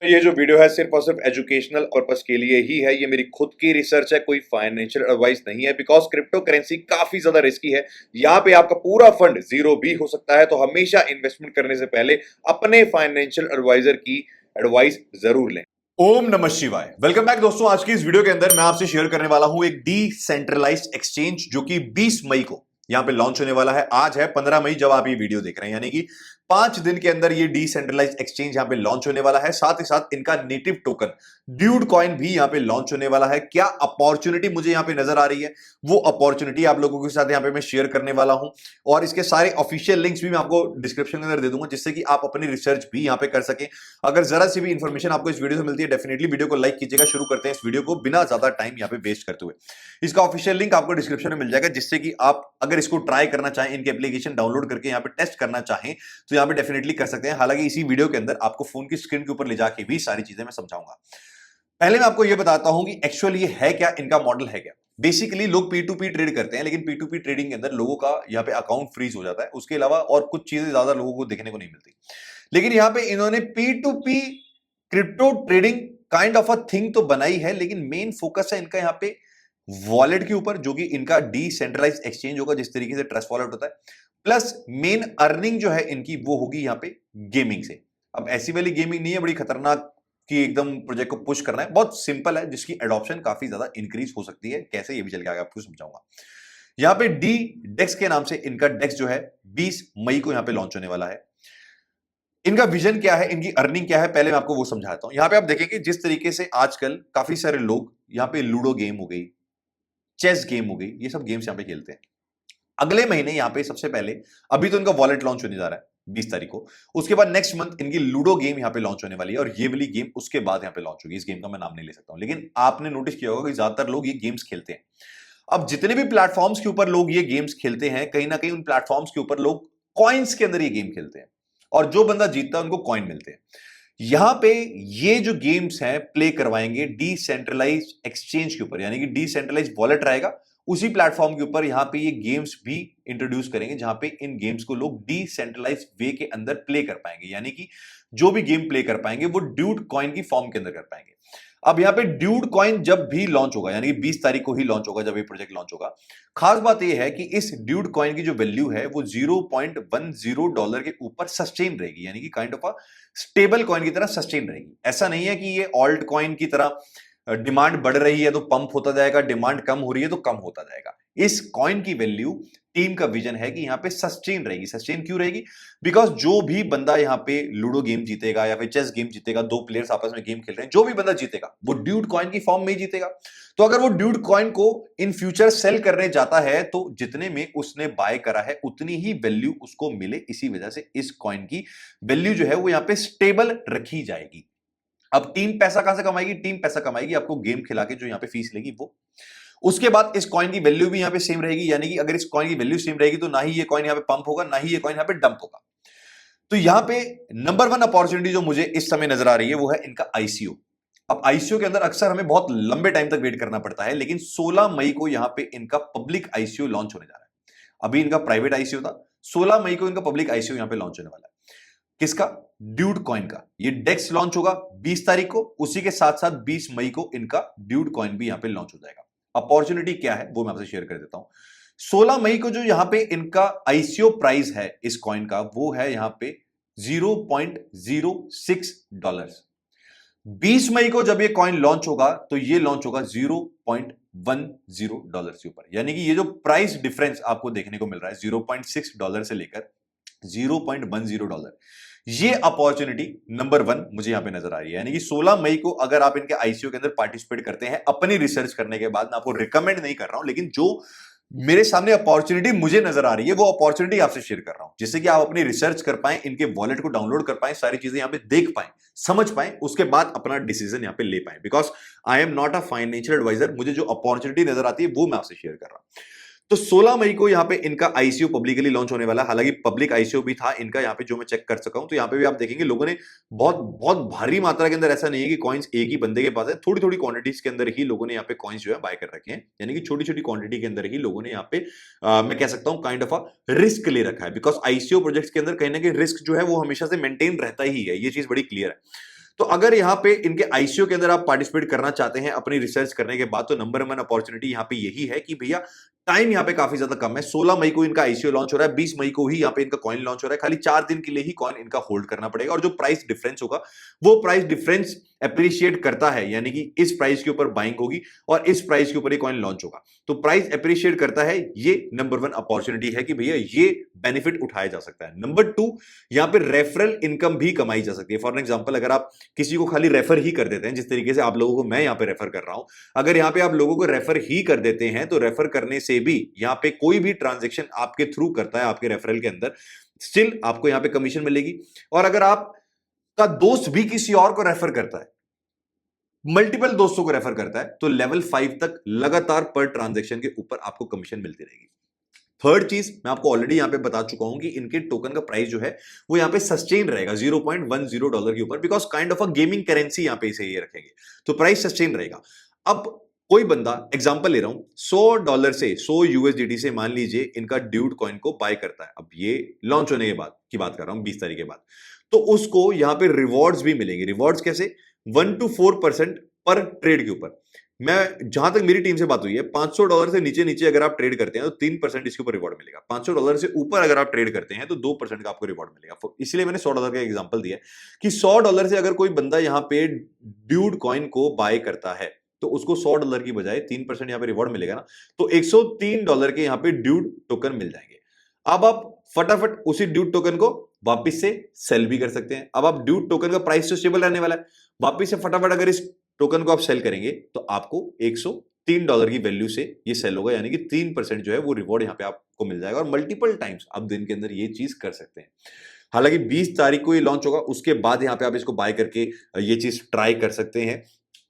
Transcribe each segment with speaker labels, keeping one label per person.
Speaker 1: ये जो वीडियो है सिर्फ और सिर्फ एजुकेशनल पर्पस के लिए ही है। ये मेरी खुद की रिसर्च है, कोई फाइनेंशियल एडवाइस नहीं है। बिकॉज क्रिप्टो करेंसी काफी ज्यादा रिस्की है। यहाँ पे आपका पूरा फंड जीरो भी हो सकता है, तो हमेशा इन्वेस्टमेंट करने से पहले अपने फाइनेंशियल एडवाइजर की एडवाइस जरूर लें।
Speaker 2: ओम नमः शिवाय। वेलकम बैक दोस्तों। आज की इस वीडियो के अंदर मैं आपसे शेयर करने वाला हूं एक डिसेंट्रलाइज्ड एक्सचेंज जो कि 20 मई को यहां पे लॉन्च होने वाला है। आज है 15 मई जब आप ये वीडियो देख रहे हैं, यानी कि 5 दिन के अंदर ये डिसेंट्रलाइज्ड एक्सचेंज यहां पे लॉन्च होने वाला है। साथ ही साथ इनका नेटिव टोकन ड्यूड कॉइन भी यहां पे लॉन्च होने वाला है। क्या अपॉर्चुनिटी मुझे यहां पे नजर आ रही है, वो अपॉर्चुनिटी आप लोगों के साथ यहां पे मैं शेयर करने वाला हूं। और इसके सारे ऑफिशियल लिंक्स भी मैं आपको डिस्क्रिप्शन के अंदर दे दूंगा, जिससे कि आप अपनी रिसर्च भी यहां पे कर सकें। अगर जरा सी भी इंफॉर्मेशन आपको इस वीडियो से मिलती है, डेफिनेटली वीडियो को लाइक कीजिएगा। शुरू करते हैं इस वीडियो को बिना ज्यादा टाइम यहां पे वेस्ट करते हुए। इसका ऑफिशियल लिंक आपको डिस्क्रिप्शन में मिल जाएगा, जिससे कि आप अगर इसको ट्राई करना चाहें, इनके एप्लीकेशन डाउनलोड करके यहां पे टेस्ट करना चाहें, तो यहां पे डेफिनेटली कर सकते हैं। हालांकि इसी वीडियो के अंदर आपको फोन की स्क्रीन के ऊपर ले जाके भी सारी चीजें मैं समझाऊंगा। पहले मैं आपको यह बताता हूं कि एक्चुअली ये है क्या, इनका मॉडल है क्या। बेसिकली लोग पी टू पी ट्रेड करते हैं, लेकिन पी टू पी ट्रेडिंग के अंदर लोगों का यहां पे अकाउंट फ्रीज हो जाता है। उसके अलावा और कुछ चीजें ज्यादा लोगों को देखने को नहीं मिलती। लेकिन यहां पे इन्होंने P to P crypto trading kind of a thing तो बनाई है, लेकिन मेन फोकस है इनका यहां पे वॉलेट के ऊपर, जो कि इनका डिसेंट्रलाइज्ड एक्सचेंज होगा, जिस तरीके से ट्रस्ट वॉलेट होता है। प्लस मेन अर्निंग जो है इनकी वो होगी यहां पे गेमिंग से। अब ऐसी वाली गेमिंग नहीं है बड़ी खतरनाक कि एकदम प्रोजेक्ट को पुश करना है। बहुत सिंपल है, जिसकी एडॉप्शन काफी ज्यादा इंक्रीज हो सकती है। कैसे, ये भी चल के आगे आपको समझाऊंगा। यहां पे डी डेक्स के नाम से इनका डेक्स जो है 20 मई को यहां पे लॉन्च होने वाला है। इनका विजन क्या है, इनकी अर्निंग क्या है, पहले मैं आपको वो समझाता हूं। यहां पे आप देखेंगे जिस तरीके से आजकल काफी सारे लोग यहां पे लूडो गेम हो गई, चेस गेम हो गई, ये सब गेम्स यहां पे खेलते हैं। अगले महीने यहां पे सबसे पहले, अभी तो इनका वॉलेट लॉन्च होने जा रहा है 20 तारीख को। उसके बाद नेक्स्ट मंथ इनकी लूडो गेम यहां पे लॉन्च होने वाली है, और ये वाली गेम उसके बाद यहां पे लॉन्च होगी। इस गेम का मैं नाम नहीं ले सकता हूं, लेकिन आपने नोटिस किया होगा कि ज्यादातर लोग ये गेम्स खेलते हैं। अब जितने भी प्लेटफॉर्म्स के ऊपर लोग ये गेम्स खेलते हैं, कहीं ना कहीं उन प्लेटफॉर्म्स के ऊपर लोग कॉइन्स के अंदर ये गेम खेलते हैं, और जो बंदा जीतता है उनको कॉइन मिलते हैं। यहां पे ये जो गेम्स हैं प्ले करवाएंगे डिसेंट्रलाइज्ड एक्सचेंज के ऊपर, यानी कि डिसेंट्रलाइज्ड वॉलेट रहेगा उसी प्लेटफॉर्म के ऊपर। यहां पे ये गेम्स भी इंट्रोड्यूस करेंगे, जहां पे इन गेम्स को लोग डिसेंट्रलाइज्ड वे के अंदर प्ले कर पाएंगे, यानी कि जो भी गेम प्ले कर पाएंगे वो ड्यूड कॉइन की फॉर्म के अंदर कर पाएंगे। अब यहां पे ड्यूड कॉइन जब भी लॉन्च होगा, यानी कि 20 तारीख को ही लॉन्च होगा जब ये प्रोजेक्ट लॉन्च होगा। खास बात यह है कि इस ड्यूड कॉइन की जो वैल्यू है वो $0.10 के ऊपर सस्टेन रहेगी, यानी कि kind of a stable coin की तरह सस्टेन रहेगी। ऐसा नहीं है कि ये ऑल्ट कॉइन की तरह डिमांड बढ़ रही है तो पंप होता जाएगा, डिमांड कम हो रही है तो कम होता जाएगा। इस कॉइन की वैल्यू, टीम का विजन है कि यहां पे सस्टेन रहेगी। सस्टेन क्यों रहेगी? बिकॉज जो भी बंदा यहां पे लूडो गेम जीतेगा या फिर चेस गेम जीतेगा, दो प्लेयर्स आपस में गेम खेल रहे हैं, जो भी बंदा जीतेगा वो ड्यूड कॉइन की फॉर्म में ही जीतेगा। तो अगर वो ड्यूड कॉइन को इन फ्यूचर सेल करने जाता है, तो जितने में उसने बाय करा है उतनी ही वैल्यू उसको मिले। इसी वजह से इस कॉइन की वैल्यू जो है वो यहां पे स्टेबल रखी जाएगी। अब टीम पैसा कहां से कमाएगी? टीम पैसा कमाएगी आपको गेम खिला के, जो यहां पे फीस लेगी वो। उसके बाद इस कॉइन की वैल्यू भी यहां पे सेम रहेगी, यानी कि अगर इस कॉइन की वैल्यू सेम रहेगी तो ना ही ये कॉइन यहां पे पंप होगा, ना ही ये कॉइन यहां पे डंप होगा। तो यहां पे नंबर वन अपॉर्चुनिटी जो मुझे इस समय नजर आ रही है वो है इनका आईसीओ। अब आईसीओ के अंदर अक्सर हमें बहुत लंबे टाइम तक वेट करना पड़ता है, लेकिन 16 मई को यहां पे इनका पब्लिक आईसीओ लॉन्च होने जा रहा है। अभी इनका प्राइवेट आईसीओ था, 16 मई को इनका पब्लिक आईसीओ यहां पे लॉन्च होने वाला है। किसका? ड्यूड कॉइन का। ये डेक्स लॉन्च होगा 20 तारीख को, उसी के साथ साथ 20 मई को इनका ड्यूड कॉइन भी यहां पे लॉन्च हो जाएगा। अपॉर्चुनिटी क्या है वो मैं आपसे शेयर कर देता हूं। 16 मई को जो यहां पे इनका आईसीओ प्राइस है इस कॉइन का, वो है यहां पे $0.06। 20 मई को जब ये कॉइन लॉन्च होगा तो ये लॉन्च होगा $0.10 के ऊपर, यानी कि ये जो प्राइस डिफरेंस आपको देखने को मिल रहा है $0.6 से लेकर $0.10, ये अपॉर्चुनिटी नंबर वन मुझे यहां पे नजर आ रही है। यानी कि 16 मई को अगर आप इनके आईसीओ के अंदर पार्टिसिपेट करते हैं, अपनी रिसर्च करने के बाद, मैं आपको रिकमेंड नहीं कर रहा हूं, लेकिन जो मेरे सामने अपॉर्चुनिटी मुझे नजर आ रही है वो अपॉर्चुनिटी आपसे शेयर कर रहा हूं, जिससे कि आप अपनी रिसर्च कर पाए, इनके वॉलेट को डाउनलोड कर पाए, सारी चीजें यहां पे देख पाए, समझ पाए, उसके बाद अपना डिसीजन यहां पे ले पाए। Because I am not a financial advisor, मुझे जो अपॉर्चुनिटी नजर आती है वो मैं आपसे शेयर कर रहा हूं। तो 16 मई को यहां पे इनका आईसीओ पब्लिकली लॉन्च होने वाला है। हालांकि पब्लिक आईसीओ भी था इनका, यहां पे जो मैं चेक कर सका हूं, तो यहां पे भी आप देखेंगे लोगों ने बहुत बहुत भारी मात्रा के अंदर, ऐसा नहीं है कि कॉइन्स एक ही बंदे के पास है, थोड़ी थोड़ी क्वांटिटीज के अंदर ही लोगों ने यहां पे कॉइन्स जो है बाय कर रखे हैं, यानी कि छोटी छोटी क्वांटिटी के अंदर ही लोगों ने यहां पे मैं कह सकता हूं काइंड ऑफ अ रिस्क ले रखा है। बिकॉज आईसीओ प्रोजेक्ट्स के अंदर कहीं ना कहीं रिस्क जो है वो हमेशा से मेंटेन रहता ही है, ये चीज बड़ी क्लियर है। तो अगर यहाँ पे इनके आईसीओ के अंदर आप पार्टिसिपेट करना चाहते हैं अपनी रिसर्च करने के बाद, तो नंबर 1 अपॉर्चुनिटी यहाँ पे यही है कि भैया टाइम यहाँ पे काफी ज्यादा कम है। 16 मई को इनका आईसीओ लॉन्च हो रहा है, 20 मई को ही यहाँ पे इनका कॉइन लॉन्च हो रहा है। खाली 4 दिन के लिए ही कॉइन इनका होल्ड करना पड़ेगा, और जो प्राइस डिफरेंस होगा वो प्राइस डिफरेंस एप्रिशिएट करता है, यानी कि इस प्राइस के ऊपर बाइंग होगी और इस प्राइस के ऊपर ये कॉइन लॉन्च होगा। तो प्राइस एप्रिशिएट करता है, ये नंबर 1 अपॉर्चुनिटी है कि भैया ये बेनिफिट उठाया जा सकता है। नंबर 2, यहाँ पे रेफरल इनकम भी कमाई जा सकती है। फॉर एग्जांपल, अगर आप किसी को खाली रेफर ही कर देते हैं, जिस तरीके से आप लोगों को मैं यहाँ पे रेफर कर रहा हूं, अगर यहाँ पे आप लोगों को रेफर ही कर देते हैं, तो रेफर करने से भी यहाँ पे कोई भी ट्रांजेक्शन आपके थ्रू करता है आपके रेफरल के अंदर, स्टिल आपको यहाँ पे कमीशन मिलेगी। और अगर आपका दोस्त भी किसी और को रेफर करता है, मल्टीपल दोस्तों को रेफर करता है, तो लेवल 5 तक लगातार पर ट्रांजैक्शन के ऊपर आपको कमीशन मिलती रहेगी। थर्ड चीज मैं आपको ऑलरेडी यहां पे बता चुका हूं कि इनके टोकन का प्राइस जो है वो यहां पे सस्टेन रहेगा $0.10 के ऊपर, because kind of a gaming currency यहां पे इसे ये रखेंगे, तो प्राइस सस्टेन रहेगा। अब कोई बंदा, एग्जांपल ले रहा हूं, $100 से 100 यूएसडीटी से मान लीजिए इनका ड्यूड कॉइन को बाय करता है, अब ये लॉन्च होने के बाद की बात कर रहा हूं, 20 तारीख के बाद, तो उसको यहां पे रिवॉर्ड्स भी मिलेंगे। रिवॉर्ड्स कैसे? 1 to 4% पर ट्रेड के ऊपर। मैं जहां तक मेरी टीम से बात हुई है, $500 से नीचे नीचे अगर आप ट्रेड करते हैं तो 3% इसके ऊपर रिवॉर्ड मिलेगा। $500 से ऊपर अगर आप ट्रेड करते हैं तो 2% का आपको रिवॉर्ड मिलेगा। इसलिए मैंने $100 का एग्जांपल दिया कि $100 से अगर कोई बंदा यहाँ पे ड्यूड कॉइन को बाय करता है, तो उसको $100 की बजाय 3% यहाँ पे रिवॉर्ड मिलेगा ना, तो $103 के यहाँ पे ड्यूड टोकन मिल जाएंगे। अब आप फटाफट उसी ड्यूड टोकन को वापिस से सेल भी कर सकते हैं। अब आप ड्यूड टोकन का प्राइस तो स्टेबल रहने वाला है, वापिस से फटाफट अगर इस टोकन को आप सेल करेंगे तो आपको $103 की वैल्यू से ये सेल होगा, यानी कि 3% जो है वो रिवॉर्ड यहाँ पे आपको मिल जाएगा, और मल्टीपल टाइम्स आप दिन के अंदर ये चीज कर सकते हैं। हालांकि 20 तारीख को ये लॉन्च होगा, उसके बाद यहाँ पे आप इसको बाय करके ये चीज ट्राई कर सकते हैं,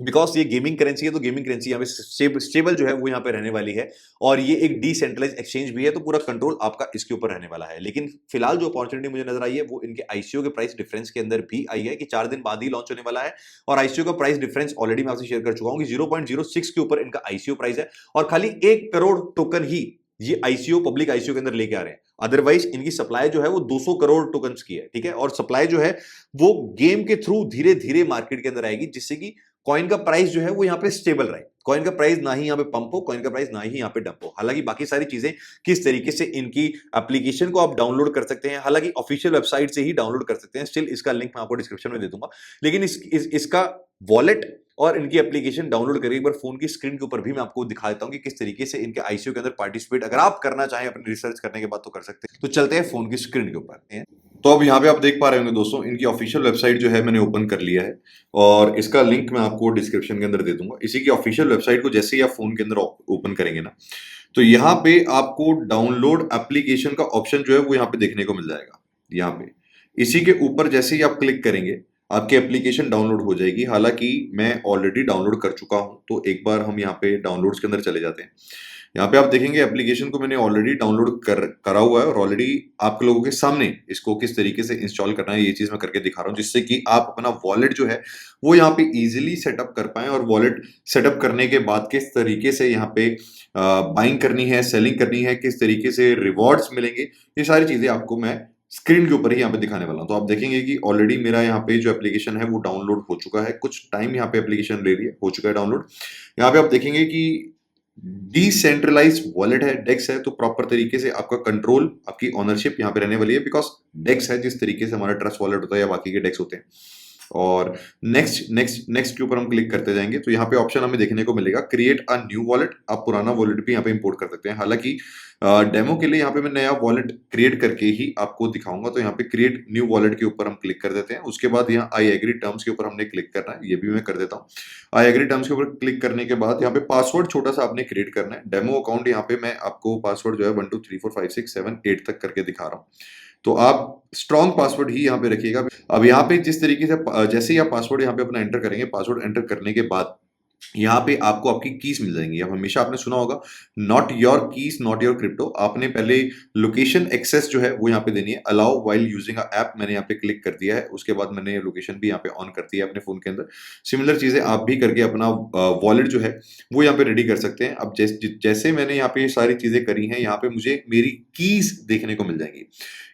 Speaker 2: बिकॉज ये गेमिंग करेंसी है, तो गेमिंग करेंसी यहाँ पे स्टेबल जो है वो यहाँ पे रहने वाली है, और ये एक डिसेंट्रलाइज एक्सचेंज भी है, तो पूरा कंट्रोल आपका इसके ऊपर रहने वाला है। लेकिन फिलहाल जो अपॉर्चुनिटी मुझे नजर आई है वो इनके आईसीओ के प्राइस डिफरेंस के अंदर भी आई है कि 4 दिन बाद ही लॉन्च होने वाला है, और आईसीओ का प्राइस डिफरेंस ऑलरेडी मैं आपसे शेयर कर चुका हूं कि 0.06 के ऊपर इनका आईसीओ प्राइस है, और खाली 1 करोड़ टोकन ही ये आईसीओ, पब्लिक आईसीओ के अंदर लेके आ रहे हैं। अदरवाइज इनकी सप्लाई जो है वो 200 करोड़ टोकन्स की है, ठीक है, और सप्लाई जो है वो गेम के थ्रू धीरे धीरे मार्केट के अंदर आएगी, जिससे कि कॉइन का प्राइस जो है वो यहाँ पे स्टेबल रहे, कॉइन का प्राइस ना ही यहाँ पे पंप हो, कॉइन का प्राइस ना ही यहाँ पे डंप हो। हालांकि बाकी सारी चीजें किस तरीके से इनकी एप्लीकेशन को आप डाउनलोड कर सकते हैं, हालांकि ऑफिशियल वेबसाइट से ही डाउनलोड कर सकते हैं, स्टिल इसका लिंक मैं आपको डिस्क्रिप्शन में दे दूंगा। लेकिन इसका वॉलेट और इनकी एप्लीकेशन डाउनलोड करके एक बार फोन की स्क्रीन के ऊपर भी मैं आपको दिखा देता हूं कि किस तरीके से इनके आईसीओ के अंदर पार्टिसिपेट अगर आप करना चाहें अपनी रिसर्च करने के बाद तो कर सकते हैं। तो चलते हैं फोन की स्क्रीन के ऊपर। तो अब यहाँ पे आप देख पा रहे होंगे दोस्तों, इनकी ऑफिशियल वेबसाइट जो है मैंने ओपन कर लिया है, और इसका लिंक मैं आपको डिस्क्रिप्शन के अंदर दे दूंगा। इसी की ऑफिशियल वेबसाइट को जैसे ही आप फोन के अंदर ओपन करेंगे ना, तो यहाँ पे आपको डाउनलोड एप्लीकेशन का ऑप्शन जो है वो यहाँ पे देखने को मिल जाएगा। यहाँ पे इसी के ऊपर जैसे ही आप क्लिक करेंगे आपकी एप्लीकेशन डाउनलोड हो जाएगी। हालांकि मैं ऑलरेडी डाउनलोड कर चुका हूं, तो एक बार हम यहाँ पे डाउनलोड्स के अंदर चले जाते हैं। यहाँ पे आप देखेंगे एप्लीकेशन को मैंने ऑलरेडी डाउनलोड करा हुआ है, और ऑलरेडी आप लोगों के सामने इसको किस तरीके से इंस्टॉल करना है ये चीज मैं करके दिखा रहा हूँ, जिससे कि आप अपना वॉलेट जो है वो यहाँ पे इजीली सेटअप कर पाए, और वॉलेट सेटअप करने के बाद किस तरीके से यहाँ पे बाइंग करनी है, सेलिंग करनी है, किस तरीके से रिवॉर्ड्स मिलेंगे, ये सारी चीजें आपको मैं स्क्रीन के ऊपर ही यहाँ पे दिखाने वाला हूँ। तो आप देखेंगे कि ऑलरेडी मेरा यहाँ पे जो एप्लीकेशन है वो डाउनलोड हो चुका है, कुछ टाइम यहाँ पे एप्लीकेशन ले रही है, हो चुका है डाउनलोड। यहाँ पे आप देखेंगे कि डिसेंट्रलाइज वॉलेट है, डेक्स है, तो प्रॉपर तरीके से आपका कंट्रोल, आपकी ओनरशिप यहाँ पे रहने वाली है, बिकॉज डेक्स है जिस तरीके से हमारा ट्रस्ट वॉलेट होता है या बाकी के डेक्स होते हैं। और नेक्स्ट के ऊपर हम क्लिक करते जाएंगे तो यहाँ पे ऑप्शन हमें देखने को मिलेगा क्रिएट अ न्यू वॉलेट। आप पुराना वॉलेट भी यहाँ पे इंपोर्ट कर सकते हैं। हालांकि डेमो के लिए यहाँ पे मैं नया वॉलेट क्रिएट करके ही आपको दिखाऊंगा, तो यहाँ पे क्रिएट न्यू वॉलेट के ऊपर हम क्लिक कर देते हैं। उसके बाद यहाँ आई एग्री टर्म्स के ऊपर हमने क्लिक करना है, ये भी मैं कर देता हूँ। आई एग्री टर्म्स के ऊपर क्लिक करने के बाद यहाँ पे पासवर्ड छोटा सा आपने क्रिएट करना है। डेमो अकाउंट यहाँ पे मैं आपको पासवर्ड जो है 1 2 3 4 5 6 7 8 तक करके दिखा रहा हूँ, तो आप स्ट्रॉन्ग पासवर्ड ही यहाँ पे रखिएगा। अब यहाँ पे जिस तरीके से जैसे ही आप पासवर्ड यहाँ पे अपना एंटर करेंगे, पासवर्ड एंटर करने के बाद
Speaker 1: यहाँ पे आपको आपकी कीज मिल जाएंगी। अब हमेशा आपने सुना होगा not your keys not your crypto. आपने पहले लोकेशन एक्सेस जो है वो यहाँ पे देनी है, allow while using a app, मैंने यहाँ पे क्लिक कर दिया है। उसके बाद मैंने लोकेशन भी यहाँ पे ऑन कर दिया है अपने फोन के अंदर। सिमिलर चीजें आप भी करके अपना वॉलेट जो है वो यहाँ पे रेडी कर सकते हैं। अब जैसे मैंने यहाँ पे ये सारी चीजें करी हैं, यहाँ पे मुझे मेरी कीज देखने को मिल जाएंगी।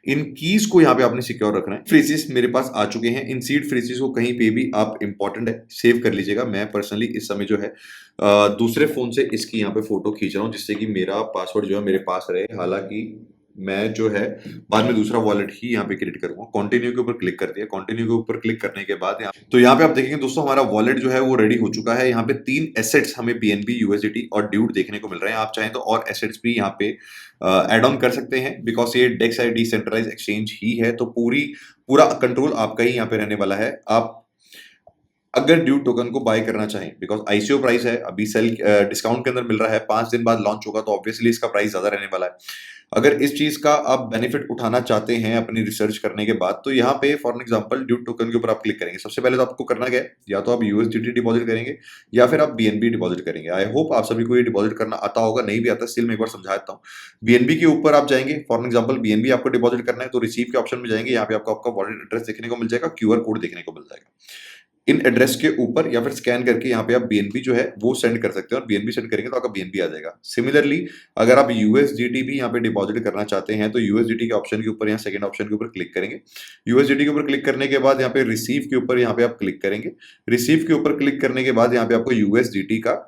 Speaker 1: इन कीज को यहाँ पे आपने सिक्योर रखना है। फ्रीजेस मेरे पास आ चुके हैं। इन सीड फ्रीजेस को कहीं पे भी आप इंपॉर्टेंट है सेव कर लीजिएगा। मैं पर्सनली इस समय जो है दूसरे फोन से इसकी यहाँ पे फोटो खींच रहा हूँ, जिससे कि मेरा पासवर्ड जो है मेरे पास रहे। हालांकि मैं जो है बाद में दूसरा वॉलेट ही यहाँ पे क्रिएट करूंगा। कंटिन्यू के ऊपर क्लिक कर दिया। कंटिन्यू के ऊपर क्लिक करने के बाद यहाँ पे आप देखेंगे दोस्तों, हमारा वॉलेट जो है वो रेडी हो चुका है। यहाँ पे 3 एसेट्स हमें BNB, USDT और ड्यूट देखने को मिल रहे हैं। आप चाहें तो और एसेट्स भी यहाँ पे एड ऑन कर सकते हैं, बिकॉज ये डेक्स है, डिसेंट्रलाइज एक्सचेंज ही है, तो पूरा कंट्रोल आपका ही यहाँ पे रहने वाला है। आप अगर ड्यूट टोकन को बाय करना चाहें, बिकॉज ICO प्राइस है, अभी सेल डिस्काउंट के अंदर मिल रहा है, 5 दिन बाद लॉन्च होगा, तो ऑब्वियसली इसका प्राइस ज्यादा रहने वाला है। अगर इस चीज का आप बेनिफिट उठाना चाहते हैं अपनी रिसर्च करने के बाद, तो यहाँ पे फॉर एग्जांपल ड्यूट टोकन के ऊपर आप क्लिक करेंगे। सबसे पहले तो आपको करना क्या है, या तो आप USDT डिपॉजिट करेंगे या फिर आप BNB डिपॉजिट करेंगे। आई होप आप सभी को ये डिपॉजिट करना आता होगा। नहीं भी आता स्टिल मैं एक बार समझा देता हूँ। BNB के ऊपर आप जाएंगे, फॉर एग्जाम्पल BNB आपको डिपॉजिट करना है, तो रिसीव के ऑप्शन में जाएंगे। यहाँ पे आपको आपका वॉलेट एड्रेस देखने को मिल जाएगा, QR कोड देखने को मिल जाएगा। इन एड्रेस के ऊपर या फिर स्कैन करके यहाँ पे आप BNB जो है वो सेंड कर सकते हैं, और BNB सेंड करेंगे तो आपका BNB आ जाएगा। सिमिलरली अगर आप USDT भी यहाँ पे डिपॉजिट करना चाहते हैं, तो USDT के ऑप्शन के ऊपर, यहाँ सेकंड ऑप्शन के ऊपर क्लिक करेंगे। USDT के ऊपर क्लिक करने के बाद यहाँ पे रिसीव के ऊपर यहाँ पे आप क्लिक करेंगे। रिसीव के ऊपर क्लिक करने के बाद यहाँ पे आपको USDT का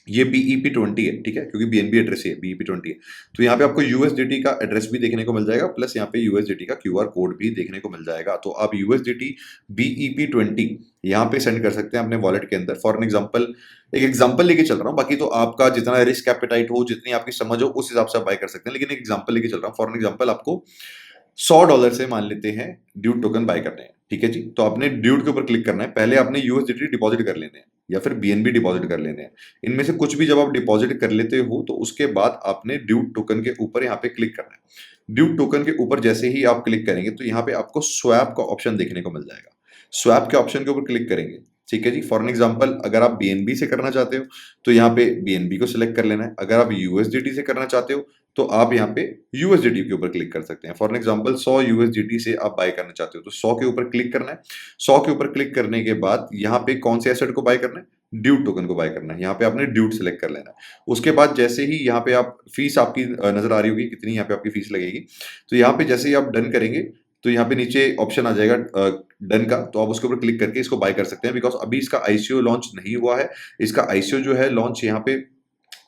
Speaker 1: ये BEP20 है, ठीक है, क्योंकि BNB एड्रेस है, BEP20 है, तो यहाँ पे आपको USDT का एड्रेस भी देखने को मिल जाएगा, प्लस यहाँ पे USDT का QR कोड भी देखने को मिल जाएगा। तो आप USDT BEP20 यहाँ पे सेंड कर सकते हैं अपने वॉलेट के अंदर। फॉर एग्जाम्पल, एक एग्जाम्पल लेके चल रहा हूँ, बाकी तो आपका जितना रिस्क एपेटाइट हो, जितनी आपकी समझ हो, उस हिसाब से आप बाय कर सकते हैं, लेकिन एक एग्जाम्पल लेके चल रहा हूँ। फॉर एग्जाम्पल आपको $100 से मान लेते हैं ड्यूट टोकन बाय करने हैं, ठीक है जी। तो आपने ड्यूट के ऊपर क्लिक करना है। पहले आपने USDT डिपॉजिट कर लेने हैं या फिर BNB डिपॉजिट कर लेने हैं। इनमें से कुछ भी जब आप डिपॉजिट कर लेते हो, तो उसके बाद आपने ड्यूट टोकन के ऊपर यहाँ पे क्लिक करना है। ड्यूट टोकन के ऊपर जैसे ही आप क्लिक करेंगे, तो यहाँ पे आपको स्वैप का ऑप्शन देखने को मिल जाएगा। स्वैप के ऑप्शन के ऊपर क्लिक करेंगे, ठीक है जी। फॉर एग्जाम्पल अगर आप BNB से करना चाहते हो, तो यहाँ पे BNB को सिलेक्ट कर लेना है। अगर आप USDT से करना चाहते हो, तो आप यहाँ पे USDT के ऊपर क्लिक कर सकते हैं। फॉर एग्जाम्पल 100 USDT से आप बाय करना चाहते हो, तो 100 के ऊपर क्लिक करना है। 100 के ऊपर क्लिक करने के बाद यहाँ पे कौन से एसेट को बाय करना है, ड्यूट टोकन को बाय करना है। यहाँ पे आपने ड्यूट सिलेक्ट कर लेना है। उसके बाद जैसे ही यहाँ पे आप फीस आपकी नजर आ रही होगी, कितनी यहाँ पे आपकी फीस लगेगी, तो यहाँ पे जैसे ही आप डन करेंगे, तो यहाँ पे नीचे ऑप्शन आ जाएगा डन का, तो आप उसके ऊपर क्लिक करके इसको बाय कर सकते हैं। बिकॉज अभी इसका ICO लॉन्च नहीं हुआ है। इसका ICO जो है लॉन्च यहाँ पे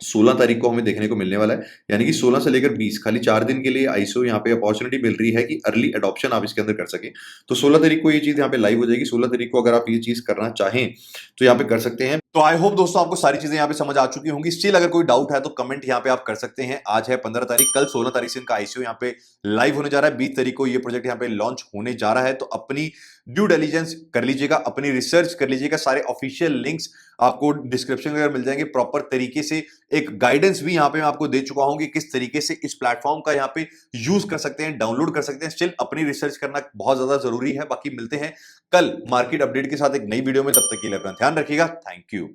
Speaker 1: 16 तारीख को हमें देखने को मिलने वाला है, यानी कि 16 से लेकर 20, खाली 4 दिन के लिए ICO यहाँ पे अपॉर्चुनिटी मिल रही है कि अर्ली एडॉप्शन आप इसके अंदर कर सके। तो 16 तारीख को ये चीज यहाँ पे लाइव हो जाएगी। 16 तारीख को अगर आप ये चीज करना चाहें तो यहाँ पे कर सकते हैं।
Speaker 2: तो आई होप दोस्तों आपको सारी चीजें यहाँ पे समझ आ चुकी होंगी। स्टिल अगर कोई डाउट है तो कमेंट यहाँ पे आप कर सकते हैं। आज है 15 तारीख, कल 16 तारीख से इनका ICO यहाँ पे लाइव होने जा रहा है। 20 तारीख को ये प्रोजेक्ट यहाँ पे लॉन्च होने जा रहा है। तो अपनी ड्यू डिलिजेंस कर लीजिएगा, अपनी रिसर्च कर लीजिएगा। सारे ऑफिशियल लिंक्स आपको डिस्क्रिप्शन में मिल जाएंगे। प्रॉपर तरीके से एक गाइडेंस भी यहाँ पे मैं आपको दे चुका हूं कि किस तरीके से इस प्लेटफॉर्म का यहाँ पे यूज कर सकते हैं, डाउनलोड कर सकते हैं। स्टिल अपनी रिसर्च करना बहुत ज्यादा जरूरी है। बाकी मिलते हैं कल मार्केट अपडेट के साथ एक नई वीडियो में। तब तक के लिए अपना ध्यान रखिएगा। Thank you.